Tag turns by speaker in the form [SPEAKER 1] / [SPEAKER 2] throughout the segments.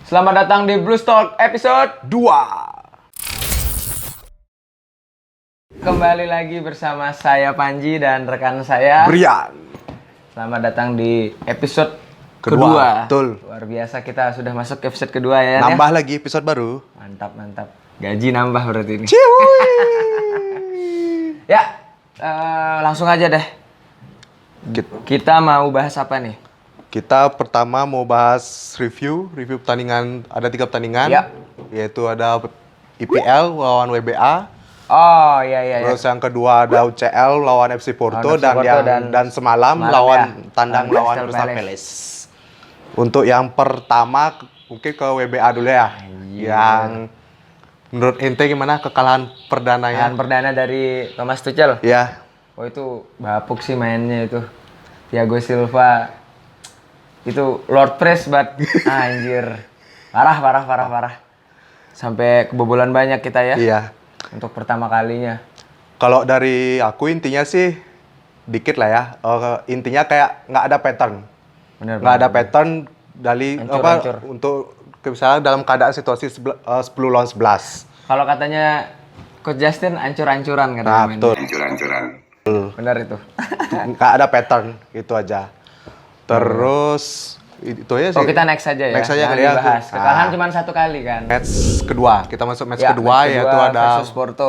[SPEAKER 1] Selamat datang di Blues Talk episode 2. Kembali lagi bersama saya Panji dan rekan saya
[SPEAKER 2] Brian.
[SPEAKER 1] Selamat datang di episode
[SPEAKER 2] Kedua. Betul.
[SPEAKER 1] Luar biasa, kita sudah masuk ke episode kedua ya.
[SPEAKER 2] Nambah lagi episode baru.
[SPEAKER 1] Mantap. Gaji nambah berarti ini.
[SPEAKER 2] Ciuy.
[SPEAKER 1] Ya, langsung aja deh. Kita mau bahas apa nih?
[SPEAKER 2] Kita pertama mau bahas review pertandingan. Ada 3 pertandingan.
[SPEAKER 1] Ya.
[SPEAKER 2] Yaitu ada IPL lawan WBA.
[SPEAKER 1] Oh iya.
[SPEAKER 2] Terus yang kedua ada UCL lawan FC Porto,
[SPEAKER 1] Lawan FC Porto
[SPEAKER 2] dan semalam lawan tandang lawan
[SPEAKER 1] Crystal
[SPEAKER 2] Crystal Palace. Untuk yang pertama mungkin ke WBA dulu ya. Yang menurut ente gimana kekalahan perdananya?
[SPEAKER 1] Kekalahan perdana dari Thomas Tuchel.
[SPEAKER 2] Ya.
[SPEAKER 1] Oh itu bapuk sih mainnya itu. Thiago Silva itu Lord Press banget. Anjir. Parah. Sampai kebobolan banyak kita ya.
[SPEAKER 2] Iya.
[SPEAKER 1] Untuk pertama kalinya.
[SPEAKER 2] Kalau dari aku intinya sih dikit lah ya. Intinya kayak nggak ada pattern.
[SPEAKER 1] Bener.
[SPEAKER 2] Nggak ada pattern dari
[SPEAKER 1] Hancur.
[SPEAKER 2] untuk misalnya dalam keadaan situasi 10 lawan 11.
[SPEAKER 1] Kalau katanya Coach Justin ancur-ancuran kan.
[SPEAKER 2] Nah, betul.
[SPEAKER 1] Benar itu.
[SPEAKER 2] Nggak ada pattern, itu aja. Terus itu aja sih.
[SPEAKER 1] Oh kita next aja ya.
[SPEAKER 2] Next aja
[SPEAKER 1] Jangan
[SPEAKER 2] kali ya.
[SPEAKER 1] dibahas. Kekalahan cuma 1 kali kan.
[SPEAKER 2] Match kedua, kita masuk match
[SPEAKER 1] Ya,
[SPEAKER 2] kedua
[SPEAKER 1] match
[SPEAKER 2] yaitu
[SPEAKER 1] kedua
[SPEAKER 2] ada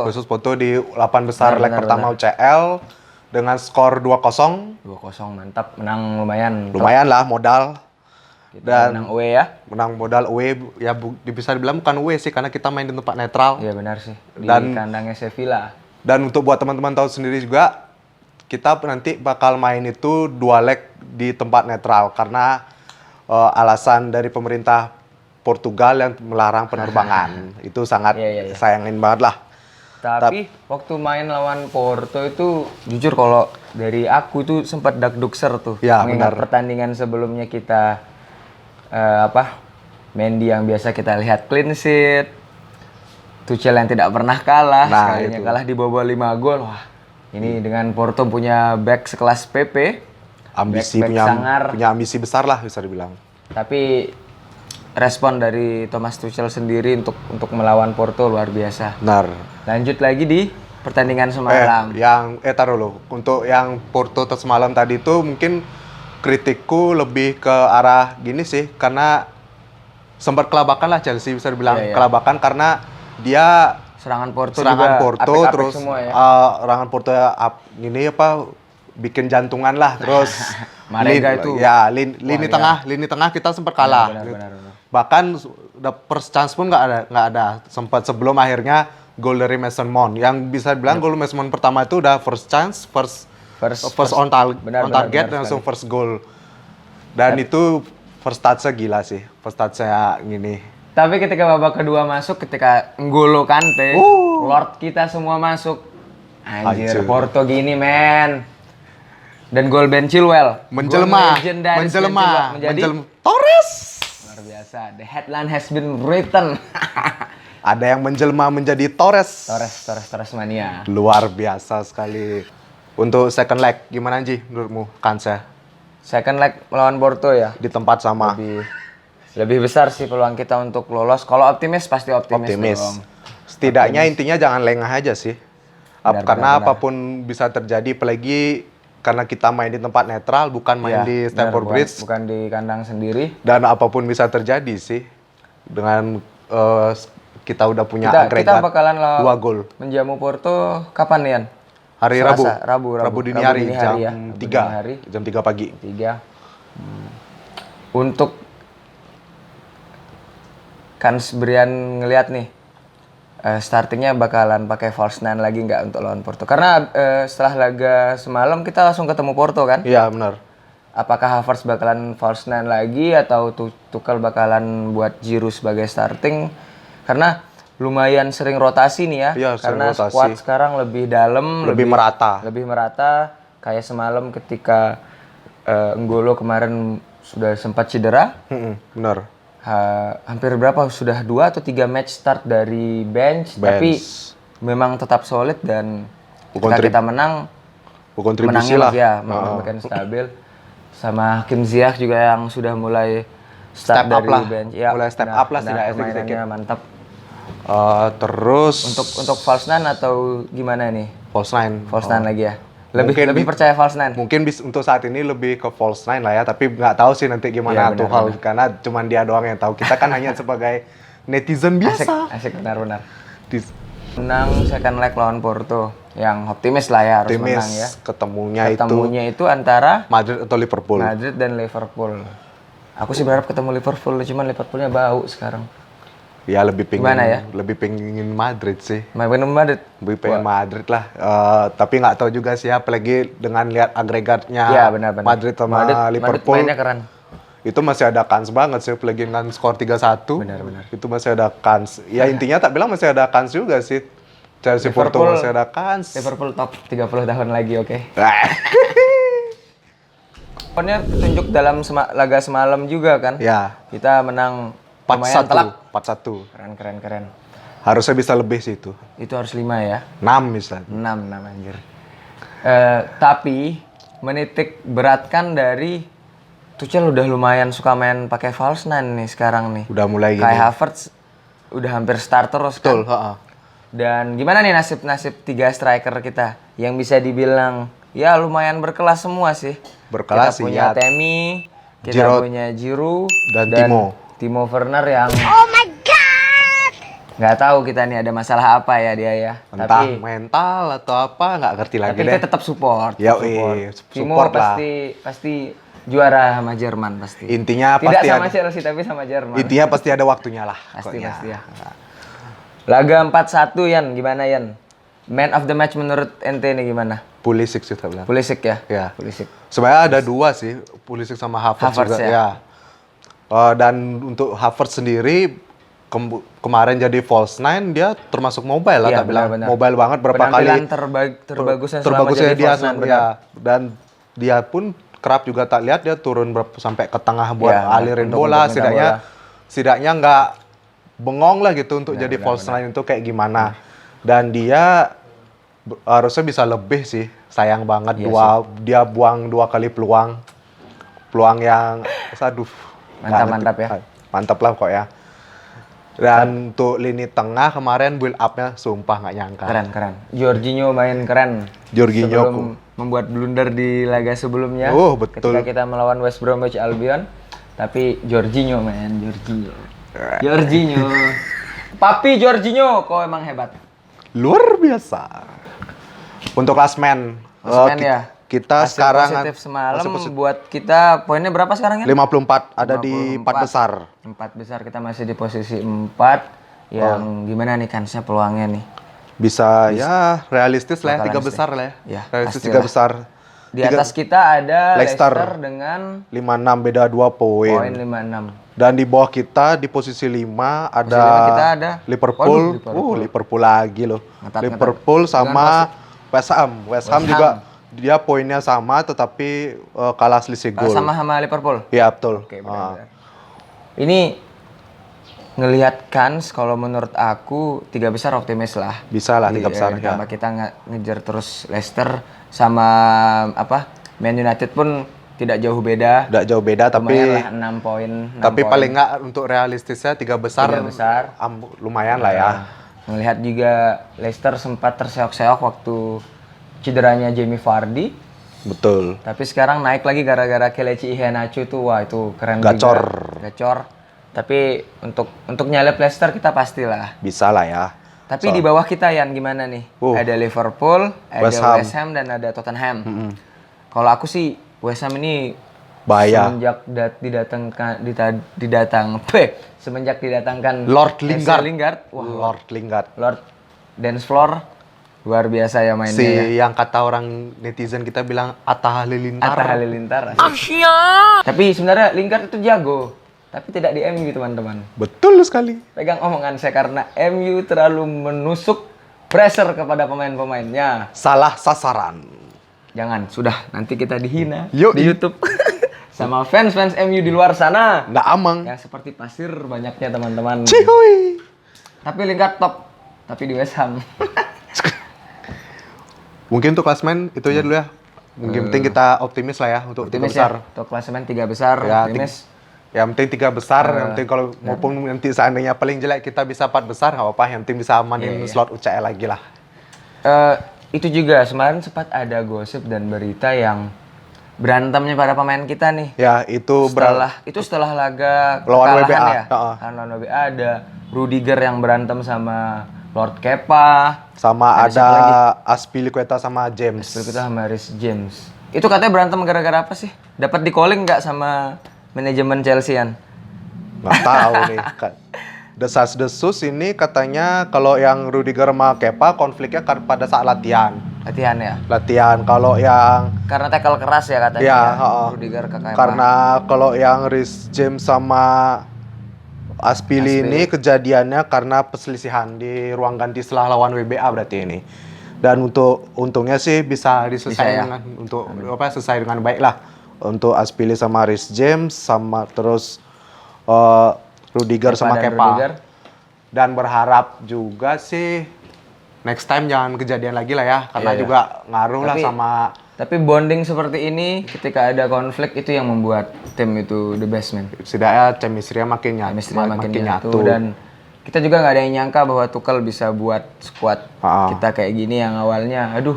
[SPEAKER 1] versus Porto.
[SPEAKER 2] di 8 besar leg pertama UCL dengan skor 2-0.
[SPEAKER 1] 2-0 mantap, menang lumayan.
[SPEAKER 2] Lumayan lah modal. Dan
[SPEAKER 1] menang away ya.
[SPEAKER 2] menang modal away ya bisa dibilang bukan away sih karena kita main di tempat netral.
[SPEAKER 1] Iya benar sih. Di
[SPEAKER 2] Dan-
[SPEAKER 1] kandangnya Sevilla.
[SPEAKER 2] Dan untuk buat teman-teman tahu sendiri juga kita nanti bakal main itu 2 leg di tempat netral karena alasan dari pemerintah Portugal yang melarang penerbangan. Itu sangat
[SPEAKER 1] Iya.
[SPEAKER 2] sayangin banget lah.
[SPEAKER 1] Tapi waktu main lawan Porto itu jujur kalau dari aku itu sempat dagdukser tuh.
[SPEAKER 2] Ya,
[SPEAKER 1] Mengingat
[SPEAKER 2] benar.
[SPEAKER 1] pertandingan sebelumnya kita Mendy yang biasa kita lihat clean sheet. Tuchel yang tidak pernah kalah,
[SPEAKER 2] Nah,
[SPEAKER 1] sekalinya
[SPEAKER 2] itu.
[SPEAKER 1] kalah di bawah 5 gol. Wah, ini dengan Porto punya back sekelas PP.
[SPEAKER 2] Ambisi
[SPEAKER 1] Back sangar.
[SPEAKER 2] punya ambisi besar lah bisa dibilang.
[SPEAKER 1] Tapi respon dari Thomas Tuchel sendiri untuk melawan Porto luar biasa.
[SPEAKER 2] Benar.
[SPEAKER 1] Lanjut lagi di pertandingan semalam.
[SPEAKER 2] Taruh dulu. Untuk yang Porto semalam tadi itu mungkin kritikku lebih ke arah gini sih karena sempat kelabakan lah Chelsea bisa dibilang
[SPEAKER 1] Iya.
[SPEAKER 2] kelabakan karena dia
[SPEAKER 1] Serangan Porto
[SPEAKER 2] serangan
[SPEAKER 1] juga
[SPEAKER 2] Porto
[SPEAKER 1] apek-apek
[SPEAKER 2] terus
[SPEAKER 1] semua ya.
[SPEAKER 2] serangan Porto ini bikin jantungan lah terus
[SPEAKER 1] Marega itu.
[SPEAKER 2] ya lini tengah kita sempat kalah.
[SPEAKER 1] Benar.
[SPEAKER 2] Bahkan first chance pun nggak ada sempat sebelum akhirnya gol dari Mason Mount yang bisa dibilang gol Mason Mount pertama itu udah first chance first on target
[SPEAKER 1] benar
[SPEAKER 2] langsung first goal dan itu first touch-nya gila sih first touch-nya gini.
[SPEAKER 1] Tapi ketika babak kedua masuk, ketika N'Golo Kante, Lord kita semua masuk. Anjir,
[SPEAKER 2] Anjir.
[SPEAKER 1] Porto gini men. Dan gol Ben Chilwell.
[SPEAKER 2] menjelma
[SPEAKER 1] Gol legendaris Ben Chilwell menjadi
[SPEAKER 2] Torres.
[SPEAKER 1] luar biasa. The headline has been written.
[SPEAKER 2] Ada yang menjelma menjadi Torres.
[SPEAKER 1] Torres mania.
[SPEAKER 2] Luar biasa sekali. Untuk second leg gimana Ji menurutmu kansnya
[SPEAKER 1] Second leg melawan Porto ya.
[SPEAKER 2] di tempat sama?
[SPEAKER 1] Lebih besar sih peluang kita untuk lolos. Kalau optimis pasti optimis. dong.
[SPEAKER 2] Setidaknya intinya jangan lengah aja sih. Karena
[SPEAKER 1] Benar.
[SPEAKER 2] apapun bisa terjadi apalagi karena kita main di tempat netral bukan main
[SPEAKER 1] Iya,
[SPEAKER 2] di
[SPEAKER 1] benar,
[SPEAKER 2] Stamford Bridge
[SPEAKER 1] bukan di kandang sendiri.
[SPEAKER 2] dan apapun bisa terjadi sih. Dengan kita udah punya
[SPEAKER 1] Kita
[SPEAKER 2] agregat
[SPEAKER 1] bakalan
[SPEAKER 2] 2 gol.
[SPEAKER 1] menjamu Porto kapan Nian?
[SPEAKER 2] Hari
[SPEAKER 1] Selasa,
[SPEAKER 2] Rabu.
[SPEAKER 1] Rabu
[SPEAKER 2] Dini hari
[SPEAKER 1] dini
[SPEAKER 2] jam
[SPEAKER 1] hari ya.
[SPEAKER 2] 3.
[SPEAKER 1] Rabu dini hari.
[SPEAKER 2] Jam 3 pagi.
[SPEAKER 1] 3. Untuk Kans Brian ngelihat nih startingnya bakalan pakai false nine lagi nggak untuk lawan Porto? Karena setelah laga semalam kita langsung ketemu Porto kan?
[SPEAKER 2] Iya, benar.
[SPEAKER 1] Apakah Havertz bakalan false nine lagi atau Tuchel bakalan buat Giroud sebagai starting? Karena lumayan sering rotasi nih ya.
[SPEAKER 2] Iya, sering
[SPEAKER 1] karena
[SPEAKER 2] rotasi.
[SPEAKER 1] squad sekarang lebih dalam,
[SPEAKER 2] Lebih merata.
[SPEAKER 1] Lebih merata. Kayak semalam ketika N'Golo kemarin sudah sempat cedera.
[SPEAKER 2] Benar.
[SPEAKER 1] Hampir berapa? Sudah 2 atau 3 match start dari bench. Tapi memang tetap solid dan ketika kita menang,
[SPEAKER 2] Berkontribusi
[SPEAKER 1] menangnya
[SPEAKER 2] lah.
[SPEAKER 1] ya makin stabil. Sama Hakim Ziyech juga yang sudah mulai
[SPEAKER 2] step up
[SPEAKER 1] dari
[SPEAKER 2] lah.
[SPEAKER 1] bench. Ya,
[SPEAKER 2] Mulai step
[SPEAKER 1] benar,
[SPEAKER 2] up lah
[SPEAKER 1] benar,
[SPEAKER 2] sedikit.
[SPEAKER 1] permainannya mantap.
[SPEAKER 2] Terus
[SPEAKER 1] Untuk false nine atau gimana nih?
[SPEAKER 2] false nine.
[SPEAKER 1] False nine lagi ya. Lebih
[SPEAKER 2] Mungkin
[SPEAKER 1] lebih percaya false nine.
[SPEAKER 2] Mungkin untuk saat ini lebih ke false nine lah ya, tapi nggak tahu sih nanti gimana
[SPEAKER 1] Iya,
[SPEAKER 2] tuh
[SPEAKER 1] benar,
[SPEAKER 2] hal karena cuman dia doang yang tahu. Kita kan hanya sebagai netizen
[SPEAKER 1] Asik,
[SPEAKER 2] biasa.
[SPEAKER 1] asik benar-benar.
[SPEAKER 2] Dis-
[SPEAKER 1] Menang second leg lawan Porto. Yang optimis lah ya, harus menang ya. Ketemunya itu antara
[SPEAKER 2] Madrid atau Liverpool.
[SPEAKER 1] Madrid dan Liverpool. Aku sih berharap ketemu Liverpool, cuman Liverpoolnya bau sekarang.
[SPEAKER 2] Ya lebih pengen
[SPEAKER 1] Gimana ya?
[SPEAKER 2] lebih pengen Madrid sih.
[SPEAKER 1] Main Madrid.
[SPEAKER 2] Lebih pengen Madrid lah. Tapi nggak tahu juga sih apalagi dengan lihat agregatnya
[SPEAKER 1] Ya benar-benar.
[SPEAKER 2] Madrid sama Liverpool.
[SPEAKER 1] Madrid mainnya keren.
[SPEAKER 2] Itu masih ada kans banget sih apalagi dengan skor 3-1.
[SPEAKER 1] Benar-benar.
[SPEAKER 2] Itu masih ada kans. Ya intinya tak bilang masih ada kans juga sih. Chelsea Porto masih ada kans.
[SPEAKER 1] Liverpool top 30 tahun lagi, oke. Pokoknya tunjuk dalam laga semalam juga kan.
[SPEAKER 2] Ya.
[SPEAKER 1] Kita menang lumayan
[SPEAKER 2] 4-1.
[SPEAKER 1] telak.
[SPEAKER 2] 4-1.
[SPEAKER 1] Keren.
[SPEAKER 2] Harusnya bisa lebih sih itu.
[SPEAKER 1] Itu harus 5 ya.
[SPEAKER 2] 6 misalnya.
[SPEAKER 1] 6 anjir. Tapi menitik beratkan dari Tuchel udah lumayan suka main pakai false nine nih sekarang nih.
[SPEAKER 2] Udah mulai
[SPEAKER 1] Kai
[SPEAKER 2] gini.
[SPEAKER 1] Havertz udah hampir start terus kan.
[SPEAKER 2] Betul, heeh.
[SPEAKER 1] Dan gimana nih nasib 3 striker kita yang bisa dibilang ya lumayan berkelas semua sih.
[SPEAKER 2] Berkelas
[SPEAKER 1] kita
[SPEAKER 2] sih,
[SPEAKER 1] punya
[SPEAKER 2] ya.
[SPEAKER 1] Temi, kita
[SPEAKER 2] Giroud
[SPEAKER 1] punya Giroud
[SPEAKER 2] dan
[SPEAKER 1] Timo Werner yang oh my god. Nggak tahu kita nih ada masalah apa ya dia ya.
[SPEAKER 2] Entah
[SPEAKER 1] Tapi
[SPEAKER 2] mental atau apa, nggak ngerti lagi
[SPEAKER 1] tapi
[SPEAKER 2] deh.
[SPEAKER 1] kita tetap support.
[SPEAKER 2] Ya,
[SPEAKER 1] Timo
[SPEAKER 2] support lah.
[SPEAKER 1] pasti juara sama Jerman pasti.
[SPEAKER 2] Intinya
[SPEAKER 1] Tidak
[SPEAKER 2] pasti
[SPEAKER 1] sama
[SPEAKER 2] ada,
[SPEAKER 1] Chelsea tapi sama Jerman.
[SPEAKER 2] intinya pasti ada waktunya lah.
[SPEAKER 1] Pasti
[SPEAKER 2] pokoknya.
[SPEAKER 1] ya. Laga 4-1 Yan, gimana Yan? Man of the match menurut ente nih gimana?
[SPEAKER 2] Pulisic sih tak bilang.
[SPEAKER 1] Pulisic ya?
[SPEAKER 2] Ya.
[SPEAKER 1] Pulisic.
[SPEAKER 2] Sebenarnya ada dua sih, Pulisic sama Havertz juga.
[SPEAKER 1] ya?
[SPEAKER 2] Ya. Dan untuk Havertz sendiri kemarin jadi false nine dia termasuk mobile lah
[SPEAKER 1] Iya,
[SPEAKER 2] tak bilang.
[SPEAKER 1] benar-benar.
[SPEAKER 2] Mobile banget berapa kali.
[SPEAKER 1] Penampilan terbagusnya selama
[SPEAKER 2] Terbagusnya
[SPEAKER 1] jadi
[SPEAKER 2] dia
[SPEAKER 1] false nine,
[SPEAKER 2] ya. Dan dia pun kerap juga tak lihat dia turun sampai ke tengah buat
[SPEAKER 1] Ya,
[SPEAKER 2] alirin
[SPEAKER 1] untuk
[SPEAKER 2] bola.
[SPEAKER 1] minta bola.
[SPEAKER 2] Setidaknya nggak bengong lah gitu untuk jadi false nine itu kayak gimana. Dan dia harusnya bisa lebih sih. Sayang banget
[SPEAKER 1] Iya
[SPEAKER 2] dia buang 2 kali peluang. Peluang yang aduh.
[SPEAKER 1] Mantap ya.
[SPEAKER 2] Mantap lah kok ya. Dan untuk lini tengah kemarin build up-nya sumpah nggak nyangka.
[SPEAKER 1] Keren. Jorginho main keren.
[SPEAKER 2] Jorginho
[SPEAKER 1] sebelum membuat blunder di laga sebelumnya.
[SPEAKER 2] Oh, betul.
[SPEAKER 1] Ketika kita melawan West Bromwich Albion. Tapi Jorginho Jorginho. Papi Jorginho, kau emang hebat.
[SPEAKER 2] Luar biasa. Untuk klasmen.
[SPEAKER 1] Klasmen ya.
[SPEAKER 2] Kita
[SPEAKER 1] Hasil
[SPEAKER 2] sekarang
[SPEAKER 1] positif semalam buat kita poinnya berapa sekarang ya?
[SPEAKER 2] 54 ada di 4 besar.
[SPEAKER 1] 4 besar kita masih di posisi 4 yang gimana nih kansnya peluangnya nih?
[SPEAKER 2] Bisa ya realistis lah ya,
[SPEAKER 1] Bakalan
[SPEAKER 2] 3 besar lah ya.
[SPEAKER 1] Ya,
[SPEAKER 2] Realistis
[SPEAKER 1] pastilah.
[SPEAKER 2] 3 besar.
[SPEAKER 1] Di atas kita ada
[SPEAKER 2] Leicester.
[SPEAKER 1] Leicester dengan
[SPEAKER 2] 56 beda 2
[SPEAKER 1] poin
[SPEAKER 2] poin.
[SPEAKER 1] 56.
[SPEAKER 2] Dan di bawah kita di posisi 5 ada,
[SPEAKER 1] kita ada
[SPEAKER 2] Liverpool.
[SPEAKER 1] Waduh,
[SPEAKER 2] Liverpool lagi loh.
[SPEAKER 1] Ngetat.
[SPEAKER 2] Liverpool sama West Ham. West Ham juga dia poinnya sama tetapi kalah selisih gol.
[SPEAKER 1] Sama Liverpool.
[SPEAKER 2] Iya betul.
[SPEAKER 1] Oke, benar-benar. Ini ngelihat kans kalau menurut aku 3 besar optimis lah.
[SPEAKER 2] Bisa lah 3 besar. Ya.
[SPEAKER 1] Tambah kita ngejar terus Leicester sama Man United pun tidak jauh beda.
[SPEAKER 2] Tidak jauh beda tapi
[SPEAKER 1] Lumayan lah 6 poin.
[SPEAKER 2] tapi paling nggak untuk realistisnya 3 besar.
[SPEAKER 1] 3 besar.
[SPEAKER 2] Lumayan lah ya.
[SPEAKER 1] Ngelihat juga Leicester sempat terseok-seok waktu cederanya Jamie Vardy.
[SPEAKER 2] Betul.
[SPEAKER 1] Tapi sekarang naik lagi gara-gara Kelechi Iheanacho tuh, wah itu keren
[SPEAKER 2] Gacor.
[SPEAKER 1] juga. Gacor. Tapi untuk nyalip Leicester kita pastilah.
[SPEAKER 2] Bisa lah ya.
[SPEAKER 1] Tapi di bawah kita Yan gimana nih? Ada Liverpool, ada West Ham dan ada Tottenham. Kalau aku sih West Ham ini
[SPEAKER 2] bahaya.
[SPEAKER 1] Semenjak didatangkan
[SPEAKER 2] Lord
[SPEAKER 1] FC
[SPEAKER 2] Lingard.
[SPEAKER 1] Wah,
[SPEAKER 2] Lord Lingard.
[SPEAKER 1] Lord dance floor luar biasa ya mainnya.
[SPEAKER 2] Yang kata orang netizen kita bilang Atta Halilintar.
[SPEAKER 1] Atta Halilintar. Tapi sebenarnya Lingard itu jago, tapi tidak di MU teman-teman.
[SPEAKER 2] Betul sekali.
[SPEAKER 1] Pegang omongan saya karena MU terlalu menusuk pressure kepada pemain-pemainnya.
[SPEAKER 2] Salah sasaran.
[SPEAKER 1] Jangan, sudah nanti kita dihina
[SPEAKER 2] Yuk,
[SPEAKER 1] di YouTube sama fans-fans MU di luar sana.
[SPEAKER 2] Nggak amang.
[SPEAKER 1] Yang seperti pasir banyaknya teman-teman.
[SPEAKER 2] Cihuy.
[SPEAKER 1] Tapi Lingard top, tapi di West Ham.
[SPEAKER 2] Mungkin untuk klasmen itu aja dulu ya. Mungkin penting kita optimis lah ya untuk 3
[SPEAKER 1] Optimis
[SPEAKER 2] besar.
[SPEAKER 1] ya, untuk klasemen 3 besar,
[SPEAKER 2] Ya,
[SPEAKER 1] optimis.
[SPEAKER 2] Yang penting 3 besar, yang penting kalau maupun nanti seandainya paling jelek kita bisa 4 besar nggak apa-apa, yang penting bisa amanin slot UCL lagi lah.
[SPEAKER 1] Itu juga kemarin sempat ada gosip dan berita yang berantemnya para pemain kita nih.
[SPEAKER 2] Ya, itu
[SPEAKER 1] Setelah laga
[SPEAKER 2] Lawan
[SPEAKER 1] kekalahan
[SPEAKER 2] WBA,
[SPEAKER 1] ya. Kan lawan WBA ada Rudiger yang berantem sama Lord Kepa.
[SPEAKER 2] sama
[SPEAKER 1] Ada siapa
[SPEAKER 2] ada Azpilicueta sama James.
[SPEAKER 1] Kita sama Reece James. Itu katanya berantem gara-gara apa sih? Dapat di calling nggak sama manajemen Chelsea-an?
[SPEAKER 2] Nggak tahu nih. Desas-desus ini katanya kalau yang Rudiger sama Kepa konfliknya pada saat latihan.
[SPEAKER 1] Latihan ya?
[SPEAKER 2] Latihan. Kalau yang
[SPEAKER 1] Karena tackle keras ya katanya.
[SPEAKER 2] ya,
[SPEAKER 1] Rudiger ke Kepa.
[SPEAKER 2] karena kalau yang Reece James sama Aspili ini kejadiannya karena perselisihan di ruang ganti setelah lawan WBA berarti ini. Dan untungnya sih bisa diselesaikan selesai dengan baik lah. Untuk Aspili sama Reece James sama terus Rudiger sama Kepa. Dan berharap juga sih next time jangan kejadian lagi lah ya, karena juga ngaruh lah sama.
[SPEAKER 1] Tapi bonding seperti ini ketika ada konflik itu yang membuat tim itu the best, man.
[SPEAKER 2] Setidaknya chemistry-nya makin nyatu.
[SPEAKER 1] Dan kita juga nggak ada yang nyangka bahwa Tuchel bisa buat squad kita kayak gini yang awalnya, aduh,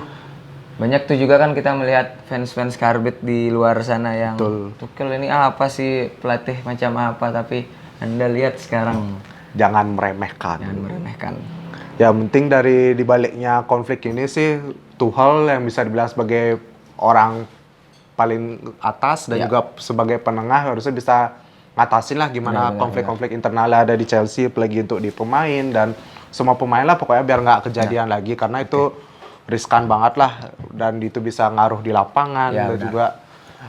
[SPEAKER 1] banyak tuh juga kan kita melihat fans-fans Karbit di luar sana yang Tuchel ini apa sih, pelatih macam apa, tapi Anda lihat sekarang.
[SPEAKER 2] Jangan meremehkan. Ya penting dari dibaliknya konflik ini sih Tuchel yang bisa dibilang sebagai orang paling atas dan juga sebagai penengah harusnya bisa ngatasin lah gimana konflik-konflik internal ada di Chelsea, apalagi untuk di pemain dan semua pemain lah pokoknya biar nggak kejadian lagi karena itu riskan banget lah dan itu bisa ngaruh di lapangan dan juga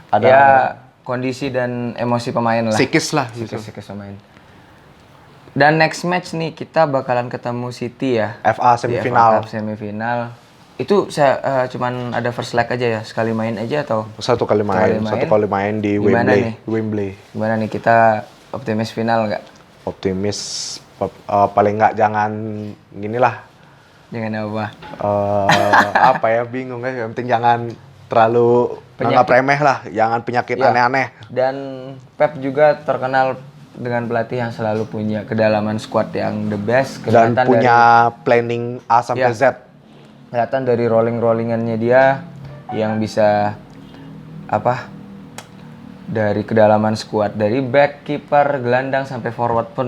[SPEAKER 2] ada
[SPEAKER 1] kondisi dan emosi pemain lah.
[SPEAKER 2] Psikis lah gitu.
[SPEAKER 1] Psikis pemain. Dan next match nih kita bakalan ketemu City ya.
[SPEAKER 2] FA semifinal.
[SPEAKER 1] FA Cup semifinal. Itu saya cuman ada first leg aja ya, sekali main aja atau?
[SPEAKER 2] Satu kali main di Wembley.
[SPEAKER 1] Gimana nih kita optimis final nggak?
[SPEAKER 2] Optimis paling nggak jangan gini lah.
[SPEAKER 1] Jangan apa?
[SPEAKER 2] Apa ya bingung ya. Yang penting jangan terlalu nganggap remeh lah, jangan penyakit aneh-aneh.
[SPEAKER 1] Dan Pep juga terkenal dengan pelatih yang selalu punya kedalaman squad yang the best.
[SPEAKER 2] Dan punya planning A sampai Z.
[SPEAKER 1] Kelihatan dari rollingannya dia yang bisa dari kedalaman skuad, dari back, kiper, gelandang sampai forward pun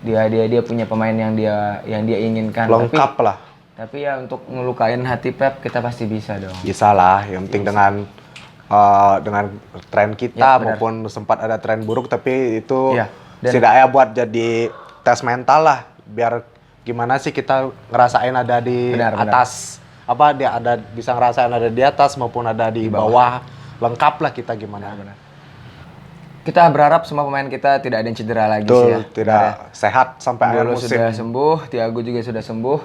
[SPEAKER 1] dia punya pemain yang dia inginkan.
[SPEAKER 2] Lengkap lah.
[SPEAKER 1] Tapi ya untuk ngelukain hati Pep kita pasti bisa dong.
[SPEAKER 2] Bisa lah, yang penting dengan tren kita maupun sempat ada tren buruk tapi itu setidaknya buat jadi tes mental lah biar gimana sih kita ngerasain ada di atas dia bisa ngerasain ada di atas maupun ada di bawah. Lengkap lah kita gimana.
[SPEAKER 1] Kita berharap semua pemain kita tidak ada yang cedera lagi sih ya.
[SPEAKER 2] Tidak sehat sampai akhir musim.
[SPEAKER 1] Sudah sembuh, Thiago juga sudah sembuh.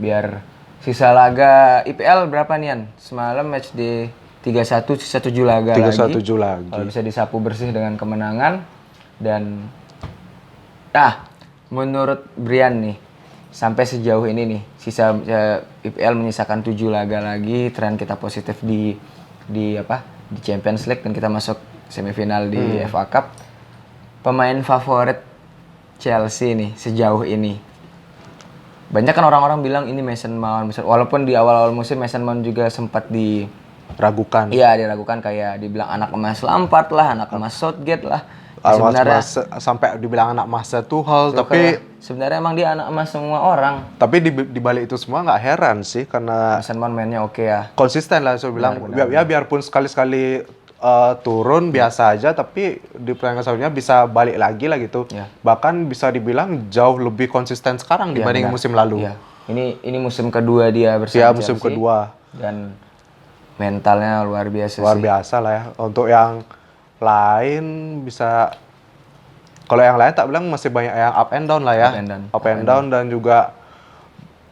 [SPEAKER 1] Biar sisa laga IPL berapa nian? Semalam match di 3-1 sisa 7 laga lagi. Kalau bisa disapu bersih dengan kemenangan dan menurut Brian nih sampai sejauh ini nih sisa IPL menyisakan 7 laga lagi, tren kita positif di Champions League dan kita masuk semifinal di FA Cup. Pemain favorit Chelsea nih sejauh ini. Banyak kan orang-orang bilang ini Mason Mount, walaupun di awal-awal musim Mason Mount juga sempat diragukan. Iya, diragukan kayak dibilang anak emas Lampard lah, anak emas Southgate lah. Sebenarnya
[SPEAKER 2] sampai dibilang anak emas Tuchel, tapi
[SPEAKER 1] sebenarnya emang dia anak emas semua orang.
[SPEAKER 2] Tapi di balik itu semua nggak heran sih karena
[SPEAKER 1] Mason Mount mainnya oke ya.
[SPEAKER 2] Konsisten lah saya bilang. Biarpun sekali-sekali turun biasa aja, tapi di pertandingan selanjutnya bisa balik lagi lah gitu. Ya. Bahkan bisa dibilang jauh lebih konsisten sekarang dibanding musim lalu.
[SPEAKER 1] Ya. Ini musim kedua dia bersama Chelsea.
[SPEAKER 2] Musim kedua.
[SPEAKER 1] Dan mentalnya luar biasa
[SPEAKER 2] Luar biasa lah ya. Untuk yang lain bisa, kalau yang lain tak bilang masih banyak yang up and down lah ya. Up and down dan juga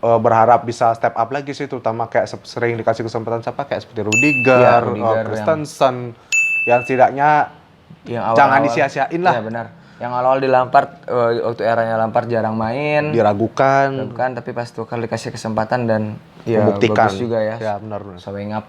[SPEAKER 2] berharap bisa step up lagi sih, terutama kayak sering dikasih kesempatan kayak seperti Rudiger, Christensen yang setidaknya jangan disia-siain lah.
[SPEAKER 1] Iya benar. Yang awal di Lampard waktu eranya Lampard jarang main,
[SPEAKER 2] diragukan
[SPEAKER 1] tapi pas Tuchel dikasih kesempatan dan
[SPEAKER 2] membuktikan
[SPEAKER 1] bagus juga ya.
[SPEAKER 2] Ya benar.
[SPEAKER 1] Showing up.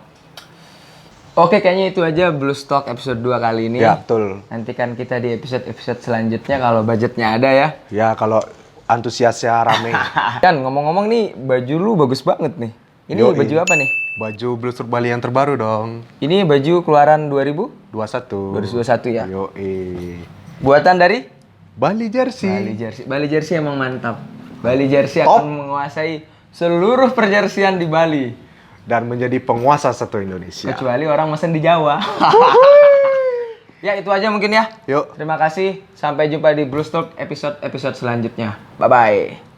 [SPEAKER 1] Oke, kayaknya itu aja Blue Stock episode 2 kali ini.
[SPEAKER 2] Ya, betul.
[SPEAKER 1] Nantikan kita di episode-episode selanjutnya kalau budgetnya ada ya.
[SPEAKER 2] Ya, kalau antusiasnya rame.
[SPEAKER 1] Dan ngomong-ngomong nih, baju lu bagus banget nih. Ini
[SPEAKER 2] Yoi.
[SPEAKER 1] baju apa nih?
[SPEAKER 2] Baju Blues Tour Bali yang terbaru dong.
[SPEAKER 1] Ini baju keluaran 2021
[SPEAKER 2] 21.
[SPEAKER 1] ya.
[SPEAKER 2] Yoi.
[SPEAKER 1] Buatan dari
[SPEAKER 2] Bali Jersey.
[SPEAKER 1] Bali Jersey. Bali Jersey emang mantap. Bali Jersey
[SPEAKER 2] Top.
[SPEAKER 1] akan menguasai seluruh perjersian di Bali.
[SPEAKER 2] Dan menjadi penguasa satu Indonesia.
[SPEAKER 1] Kecuali orang mesen di Jawa. Ya, itu aja mungkin ya.
[SPEAKER 2] Yuk.
[SPEAKER 1] Terima kasih. Sampai jumpa di Blue Stock episode-episode selanjutnya. Bye-bye.